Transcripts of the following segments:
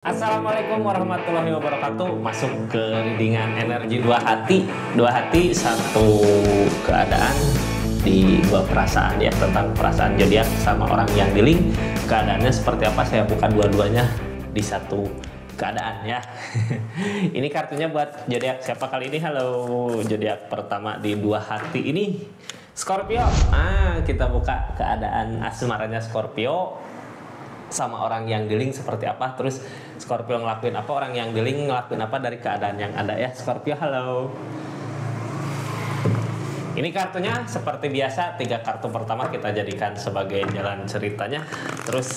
Assalamualaikum warahmatullahi wabarakatuh. Masuk ke readingan energi dua hati. Dua hati, satu keadaan di dua perasaan ya, tentang perasaan zodiak sama orang yang di link. Keadaannya seperti apa, saya buka dua-duanya di satu keadaan ya. Ini kartunya buat zodiak siapa kali ini? Halo, zodiak pertama di dua hati ini Scorpio. Kita buka keadaan asmaranya Scorpio sama orang yang di link seperti apa, terus Scorpio ngelakuin apa, orang yang di link ngelakuin apa dari keadaan yang ada ya. Scorpio, halo. Ini kartunya seperti biasa, 3 kartu pertama kita jadikan sebagai jalan ceritanya, terus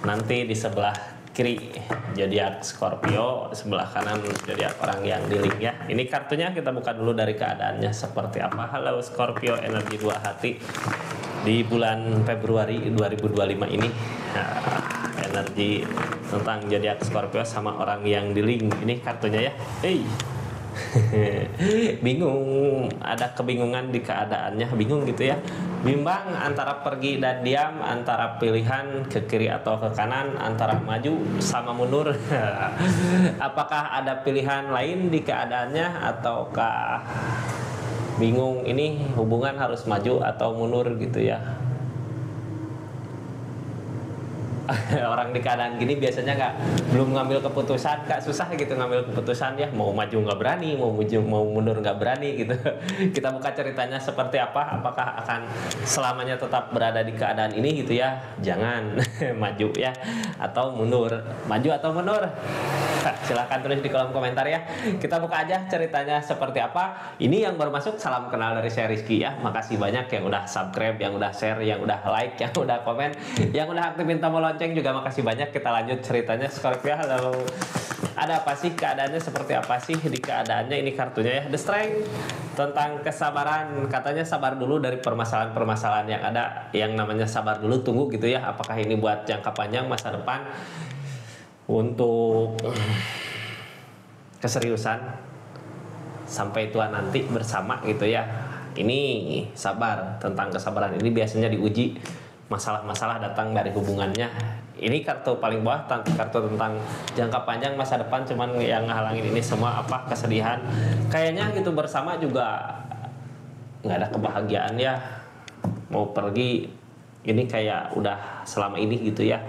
nanti di sebelah kiri zodiak Scorpio, sebelah kanan zodiak orang yang di link ya. Ini kartunya kita buka dulu dari keadaannya seperti apa. Halo Scorpio, energi dua hati di bulan Februari 2025 ini. Energi tentang zodiak Scorpio sama orang yang di link. Ini kartunya ya. Bingung, ada kebingungan di keadaannya, bingung gitu ya, bimbang antara pergi dan diam, antara pilihan ke kiri atau ke kanan, antara maju sama mundur. Apakah ada pilihan lain di keadaannya ataukah bingung ini hubungan harus maju atau mundur gitu ya. Orang di keadaan gini biasanya belum ngambil keputusan, susah gitu ngambil keputusan ya, mau maju nggak berani, mau mundur nggak berani gitu. Kita buka ceritanya seperti apa, apakah akan selamanya tetap berada di keadaan ini gitu ya, jangan maju ya atau mundur, maju atau mundur. Silahkan tulis di kolom komentar ya. Kita buka aja ceritanya seperti apa. Ini yang baru masuk, salam kenal dari saya Rizky ya. Makasih banyak yang udah subscribe, yang udah share, yang udah like, yang udah komen, yang udah aktifin tombol lonceng juga makasih banyak. Kita lanjut ceritanya. Scorpio, halo. Ada apa sih, keadaannya seperti apa sih di keadaannya? Ini kartunya ya, The Strength, tentang kesabaran. Katanya sabar dulu dari permasalahan-permasalahan yang ada, yang namanya sabar dulu, tunggu gitu ya. Apakah ini buat jangka panjang masa depan, untuk keseriusan sampai tua nanti bersama gitu ya. Ini sabar, tentang kesabaran ini biasanya diuji masalah-masalah datang dari hubungannya. Ini kartu paling bawah, kartu tentang jangka panjang masa depan, cuman yang ngehalangin ini semua apa, kesedihan kayaknya gitu. Bersama juga nggak ada kebahagiaan ya, mau pergi ini kayak udah selama ini gitu ya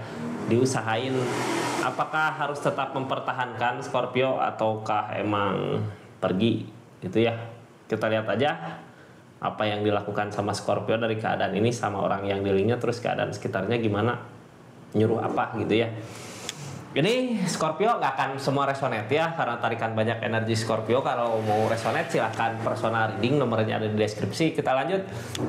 diusahain. Apakah harus tetap mempertahankan Scorpio ataukah emang pergi gitu ya. Kita lihat aja apa yang dilakukan sama Scorpio dari keadaan ini sama orang yang di linknya, terus keadaan sekitarnya gimana, nyuruh apa gitu ya. Ini Scorpio nggak akan semua resonate ya, karena tarikan banyak energi Scorpio. Kalau mau resonate silahkan personal reading, nomornya ada di deskripsi. Kita lanjut.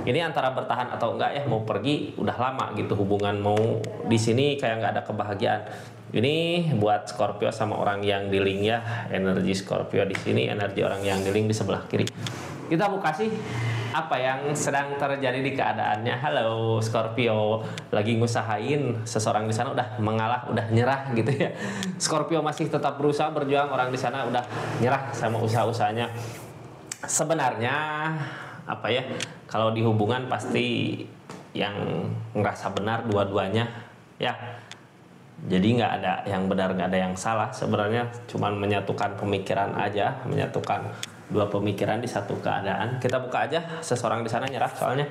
Ini antara bertahan atau enggak ya, mau pergi udah lama gitu hubungan, mau di sini kayak nggak ada kebahagiaan. Ini buat Scorpio sama orang yang di link ya, energi Scorpio di sini, energi orang yang di link di sebelah kiri. Kita buka sih apa yang sedang terjadi di keadaannya. Halo Scorpio, lagi ngusahain, seseorang di sana udah mengalah, udah nyerah gitu ya. Scorpio masih tetap berusaha berjuang, orang di sana udah nyerah sama usaha-usahanya. Sebenarnya apa ya, kalau di hubungan pasti yang ngerasa benar dua-duanya ya. Jadi nggak ada yang benar, nggak ada yang salah. Sebenarnya cuman menyatukan pemikiran aja, menyatukan dua pemikiran di satu keadaan. Kita buka aja, seseorang di sana nyerah soalnya.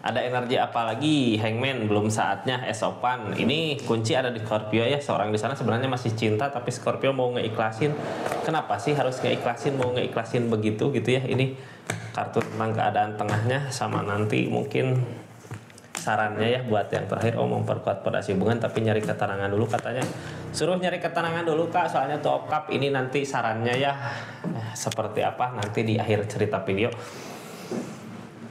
Ada energi apa lagi? Hangman, belum saatnya. Esopan, ini kunci ada di Scorpio ya. Seorang di sana sebenarnya masih cinta, tapi Scorpio mau ngeikhlasin. Kenapa sih harus ngeikhlasin, mau ngeikhlasin begitu gitu ya. Ini kartu tentang keadaan tengahnya, sama nanti mungkin sarannya ya buat yang terakhir, memperkuat fondasi hubungan tapi nyari ketenangan dulu katanya. Suruh nyari ketenangan dulu kak, soalnya Two of Cup ini nanti sarannya ya seperti apa nanti di akhir cerita video.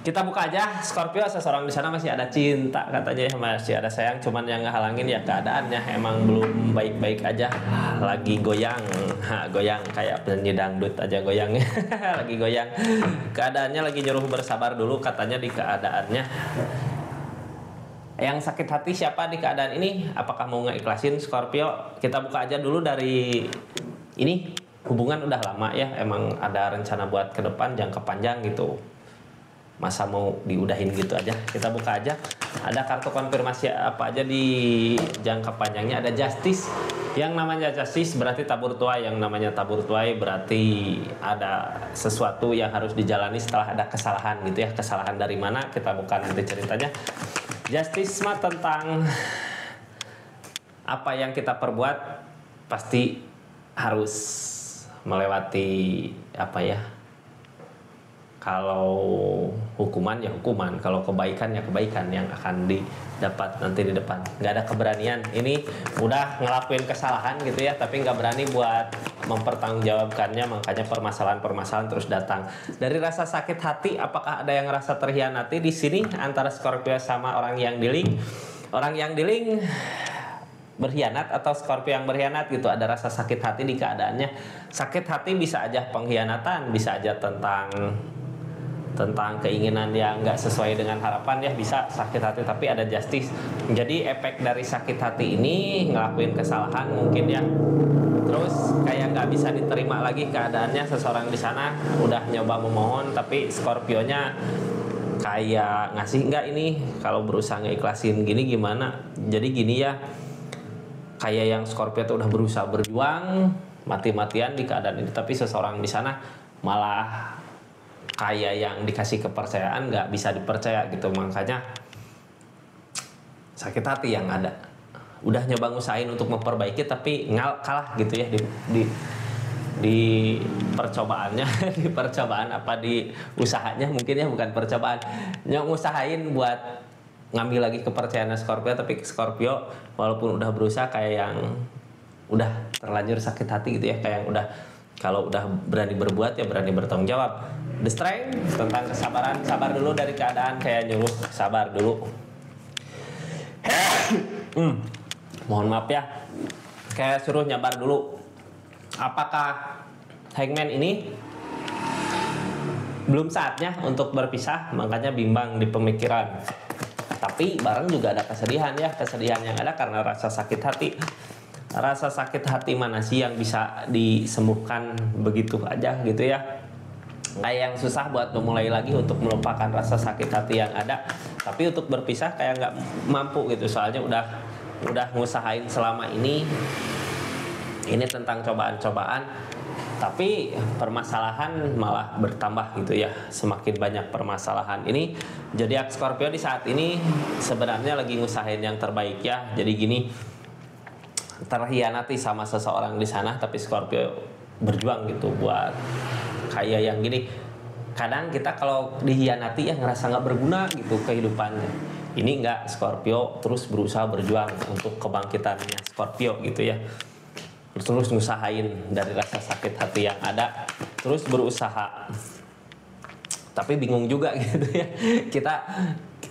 Kita buka aja Scorpio, seseorang di sana masih ada cinta katanya ya, masih ada sayang, cuman yang ngehalangin ya keadaannya emang belum baik-baik aja, lagi goyang. Goyang kayak penyanyi dangdut aja goyangnya. Lagi goyang, keadaannya lagi nyuruh bersabar dulu katanya di keadaannya. Yang sakit hati siapa di keadaan ini? Apakah mau ngeikhlasin Scorpio? Kita buka aja dulu dari ini, hubungan udah lama ya, emang ada rencana buat ke depan jangka panjang gitu. Masa mau diudahin gitu aja. Kita buka aja. Ada kartu konfirmasi apa aja di jangka panjangnya. Ada Justice. Yang namanya Justice berarti tabur tuai. Yang namanya tabur tuai berarti ada sesuatu yang harus dijalani setelah ada kesalahan gitu ya. Kesalahan dari mana? Kita buka nanti ceritanya. Justice mah tentang apa yang kita perbuat pasti harus melewati apa ya? Kalau hukuman ya hukuman, kalau kebaikan ya kebaikan yang akan didapat nanti di depan. Nggak ada keberanian. Ini udah ngelakuin kesalahan gitu ya, tapi nggak berani buat mempertanggungjawabkannya, makanya permasalahan-permasalahan terus datang. Dari rasa sakit hati, apakah ada yang rasa terhianati di sini antara Scorpio sama orang yang dealing? Orang yang dealing berkhianat atau Scorpio yang berkhianat gitu, ada rasa sakit hati di keadaannya. Sakit hati bisa aja pengkhianatan, bisa aja tentang keinginan yang nggak sesuai dengan harapan ya, bisa sakit hati, tapi ada Justice. Jadi efek dari sakit hati ini ngelakuin kesalahan mungkin ya, terus kayak nggak bisa diterima lagi keadaannya. Seseorang di sana udah nyoba memohon tapi Scorpionya kayak ngasih nggak ini, kalau berusaha ngeikhlasin gini gimana. Jadi gini ya, kayak yang Scorpio tuh udah berusaha berjuang mati-matian di keadaan ini, tapi seseorang di sana malah kayak yang dikasih kepercayaan nggak bisa dipercaya gitu, makanya sakit hati yang ada. Udah nyoba ngusahain untuk memperbaiki tapi kalah gitu ya di percobaannya. Di percobaan apa di usahanya mungkin ya, bukan percobaan, ngusahain buat ngambil lagi kepercayaan Scorpio, tapi Scorpio walaupun udah berusaha kayak yang udah terlanjur sakit hati gitu ya, kayak yang udah kalau udah berani berbuat ya berani bertanggung jawab. The Strength tentang kesabaran, sabar dulu dari keadaan, kayak nyuruh sabar dulu. Mohon maaf ya, kayak suruh nyabar dulu. Apakah Hangman ini belum saatnya untuk berpisah, makanya bimbang di pemikiran. Tapi bareng juga ada kesedihan ya, kesedihan yang ada karena rasa sakit hati. Rasa sakit hati mana sih yang bisa disembuhkan begitu aja gitu ya? Kayak yang susah buat memulai lagi untuk melupakan rasa sakit hati yang ada, tapi untuk berpisah kayak nggak mampu gitu, soalnya udah ngusahain selama ini tentang cobaan-cobaan, tapi permasalahan malah bertambah gitu ya, semakin banyak permasalahan ini. Jadi Scorpio di saat ini sebenarnya lagi ngusahain yang terbaik ya. Jadi gini, terhianati sama seseorang di sana, tapi Scorpio berjuang gitu buat kayak yang gini. Kadang kita kalau dihianati ya ngerasa nggak berguna gitu kehidupannya. Ini enggak, Scorpio terus berusaha berjuang untuk kebangkitannya Scorpio gitu ya. Terus ngusahain dari rasa sakit hati yang ada, terus berusaha. Tapi bingung juga gitu ya.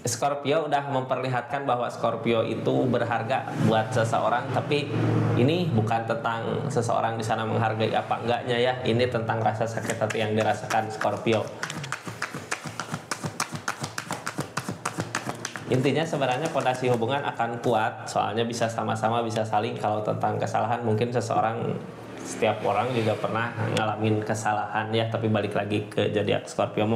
Scorpio udah memperlihatkan bahwa Scorpio itu berharga buat seseorang, tapi ini bukan tentang seseorang di sana menghargai apa enggaknya ya. Ini tentang rasa sakit hati yang dirasakan Scorpio. Intinya sebenarnya fondasi hubungan akan kuat, soalnya bisa sama-sama, bisa saling. Kalau tentang kesalahan mungkin setiap orang juga pernah ngalamin kesalahan ya, tapi balik lagi ke zodiak Scorpio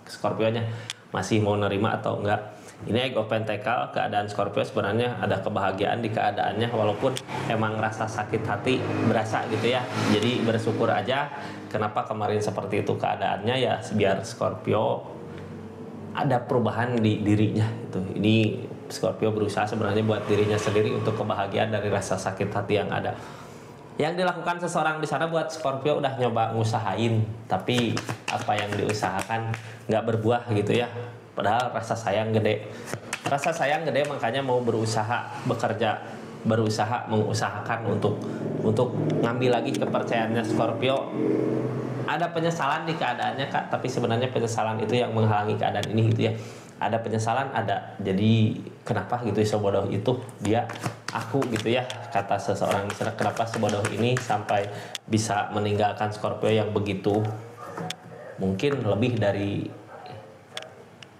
Scorpionya masih mau nerima atau enggak. Ini Ego Pentacle, keadaan Scorpio sebenarnya ada kebahagiaan di keadaannya, walaupun emang rasa sakit hati berasa gitu ya. Jadi bersyukur aja kenapa kemarin seperti itu keadaannya ya, biar Scorpio ada perubahan di dirinya gitu. Ini Scorpio berusaha sebenarnya buat dirinya sendiri untuk kebahagiaan dari rasa sakit hati yang ada. Yang dilakukan seseorang di sana buat Scorpio udah nyoba ngusahain, tapi apa yang diusahakan nggak berbuah gitu ya. Padahal rasa sayang gede, makanya mau berusaha mengusahakan untuk ngambil lagi kepercayaannya Scorpio. Ada penyesalan di keadaannya Kak, tapi sebenarnya penyesalan itu yang menghalangi keadaan ini gitu ya. Ada penyesalan, ada. Jadi kenapa gitu sebodoh itu dia, aku gitu ya, kata seseorang di sana, kenapa sebodoh ini sampai bisa meninggalkan Scorpio yang begitu mungkin lebih dari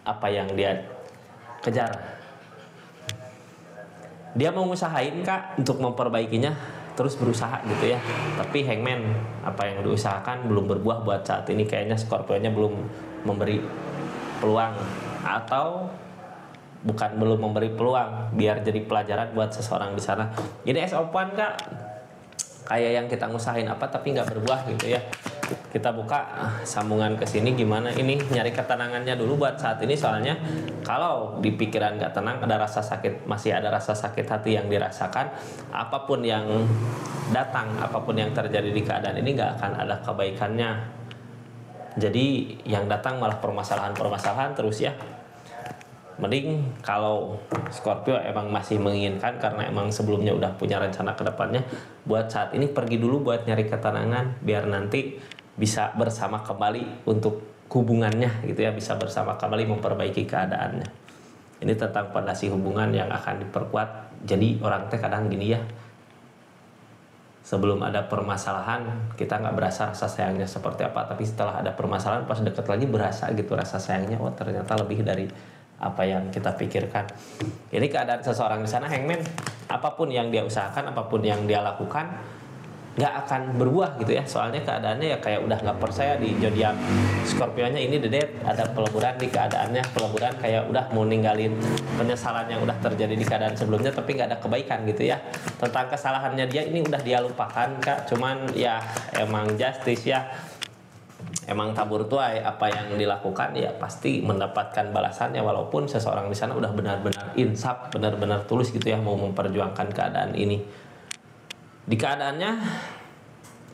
apa yang dia kejar. Dia mau ngusahain Kak untuk memperbaikinya, terus berusaha gitu ya. Tapi Hangman, apa yang diusahakan belum berbuah buat saat ini. Kayaknya Scorpio-nya belum memberi peluang, atau bukan belum memberi peluang, biar jadi pelajaran buat seseorang di sana. Ini S-Open Kak, kayak yang kita ngusahain apa tapi nggak berbuah gitu ya. Kita buka sambungan ke sini, gimana ini nyari ketenangannya dulu buat saat ini, soalnya kalau di pikiran nggak tenang, ada rasa sakit, masih ada rasa sakit hati yang dirasakan, apapun yang datang, apapun yang terjadi di keadaan ini nggak akan ada kebaikannya. Jadi yang datang malah permasalahan-permasalahan terus ya. Mending kalau Scorpio emang masih menginginkan, karena emang sebelumnya udah punya rencana ke depannya, buat saat ini pergi dulu buat nyari ketenangan, biar nanti bisa bersama kembali untuk hubungannya gitu ya, bisa bersama kembali memperbaiki keadaannya. Ini tentang fondasi hubungan yang akan diperkuat. Jadi orang teh kadang gini ya, sebelum ada permasalahan kita nggak berasa rasa sayangnya seperti apa, tapi setelah ada permasalahan pas deket lagi berasa gitu rasa sayangnya, oh ternyata lebih dari apa yang kita pikirkan. Ini keadaan seseorang di sana Hangman, apapun yang dia usahakan, apapun yang dia lakukan nggak akan berbuah gitu ya, soalnya keadaannya ya kayak udah nggak percaya. Di zodiak Scorpio-nya ini The Death, ada peleburan di keadaannya, peleburan kayak udah mau ninggalin penyesalan yang udah terjadi di keadaan sebelumnya, tapi nggak ada kebaikan gitu ya. Tentang kesalahannya dia ini udah dia lupakan Kak, cuman ya emang justice ya, emang tabur tuai, apa yang dilakukan ya pasti mendapatkan balasannya, walaupun seseorang di sana udah benar-benar insaf, benar-benar tulus gitu ya mau memperjuangkan keadaan ini. Di keadaannya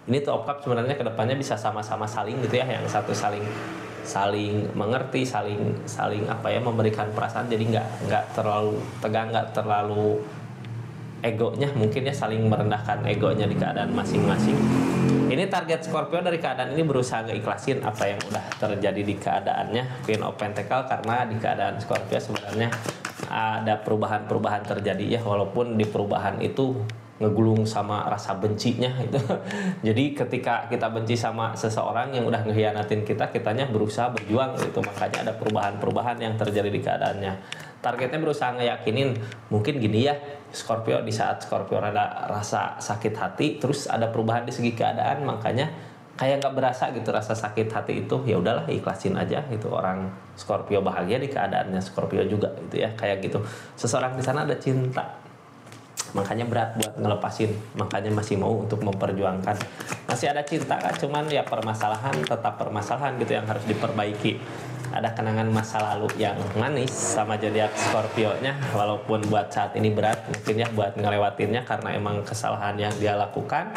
ini Two of Cups sebenarnya kedepannya bisa sama-sama saling gitu ya, yang satu saling mengerti, saling apa ya, memberikan perasaan, jadi nggak terlalu tegang, nggak terlalu egonya mungkin ya, saling merendahkan egonya di keadaan masing-masing. Ini target Scorpio dari keadaan ini berusaha ngeikhlasin apa yang udah terjadi di keadaannya, Queen of Pentacle, karena di keadaan Scorpio sebenarnya ada perubahan-perubahan terjadi ya, walaupun di perubahan itu ngegulung sama rasa bencinya itu. Jadi ketika kita benci sama seseorang yang udah ngehianatin kita, kitanya berusaha berjuang gitu, makanya ada perubahan-perubahan yang terjadi di keadaannya. Targetnya berusaha ngeyakinin, mungkin gini ya Scorpio, di saat Scorpio ada rasa sakit hati, terus ada perubahan di segi keadaan, makanya kayak nggak berasa gitu rasa sakit hati itu, ya udahlah ikhlasin aja gitu. Orang Scorpio bahagia di keadaannya Scorpio juga gitu ya, kayak gitu. Seseorang di sana ada cinta, makanya berat buat ngelepasin, makanya masih mau untuk memperjuangkan. Masih ada cinta kan, cuman ya permasalahan, tetap permasalahan gitu yang harus diperbaiki. Ada kenangan masa lalu yang manis sama zodiak Scorpio-nya, walaupun buat saat ini berat mungkin ya buat ngelewatinnya, karena emang kesalahan yang dia lakukan.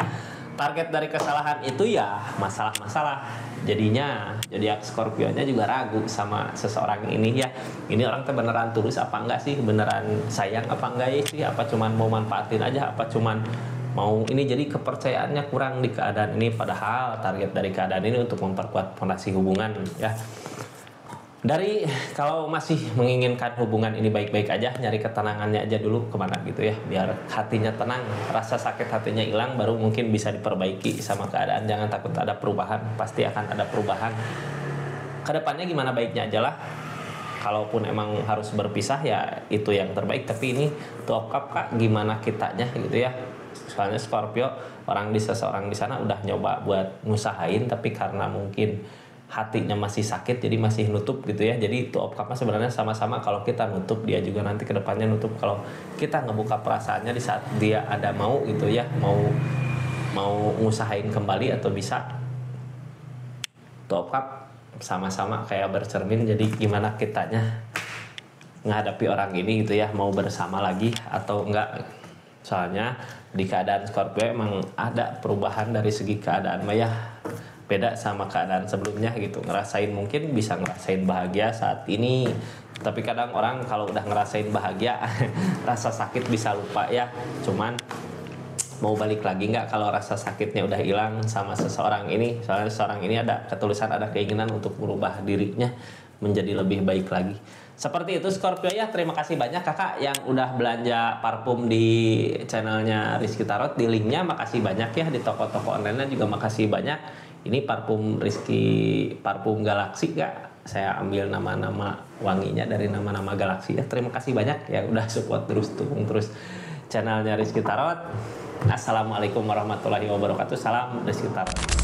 Target dari kesalahan itu ya masalah-masalah. Jadinya zodiak Scorpio-nya juga ragu sama seseorang ini ya. Ini orang tuh beneran tulus apa enggak sih? Beneran sayang apa enggak ya sih? Apa cuman mau manfaatin aja? Apa cuman mau ini? Jadi kepercayaannya kurang di keadaan ini. Padahal target dari keadaan ini untuk memperkuat fondasi hubungan ya. Dari kalau masih menginginkan hubungan ini baik-baik aja, nyari ketenangannya aja dulu kemana gitu ya, biar hatinya tenang, rasa sakit hatinya hilang, baru mungkin bisa diperbaiki sama keadaan. Jangan takut ada perubahan, pasti akan ada perubahan. Kedepannya gimana baiknya aja lah. Kalaupun emang harus berpisah ya itu yang terbaik, tapi ini Two of Cups Kak, gimana kitanya gitu ya. Soalnya Scorpio, seseorang di sana udah nyoba buat ngusahain, tapi karena mungkin hatinya masih sakit, jadi masih nutup gitu ya. Jadi Two of Cups sebenarnya sama-sama, kalau kita nutup, dia juga nanti kedepannya nutup. Kalau kita ngebuka perasaannya di saat dia ada mau gitu ya, mau ngusahain kembali atau bisa. Two of Cups sama-sama kayak bercermin, jadi gimana kitanya menghadapi orang ini gitu ya, mau bersama lagi atau enggak. Soalnya di keadaan Scorpio emang ada perubahan dari segi keadaan ya, beda sama keadaan sebelumnya gitu. Mungkin bisa ngerasain bahagia saat ini, tapi kadang orang kalau udah ngerasain bahagia rasa sakit bisa lupa ya. Cuman mau balik lagi nggak kalau rasa sakitnya udah hilang sama seseorang ini? Soalnya seseorang ini ada ketulusan, ada keinginan untuk merubah dirinya menjadi lebih baik lagi. Seperti itu Scorpio ya. Terima kasih banyak kakak yang udah belanja parfum di channelnya Rizky Tarot, di linknya. Makasih banyak ya, di toko-toko online juga makasih banyak. Ini parfum Rizky, parfum Galaxy kak. Saya ambil nama-nama wanginya dari nama-nama Galaxy ya. Terima kasih banyak ya udah support terus, dukung terus channelnya Rizky Tarot. Assalamualaikum warahmatullahi wabarakatuh. Salam Rizky Tarot.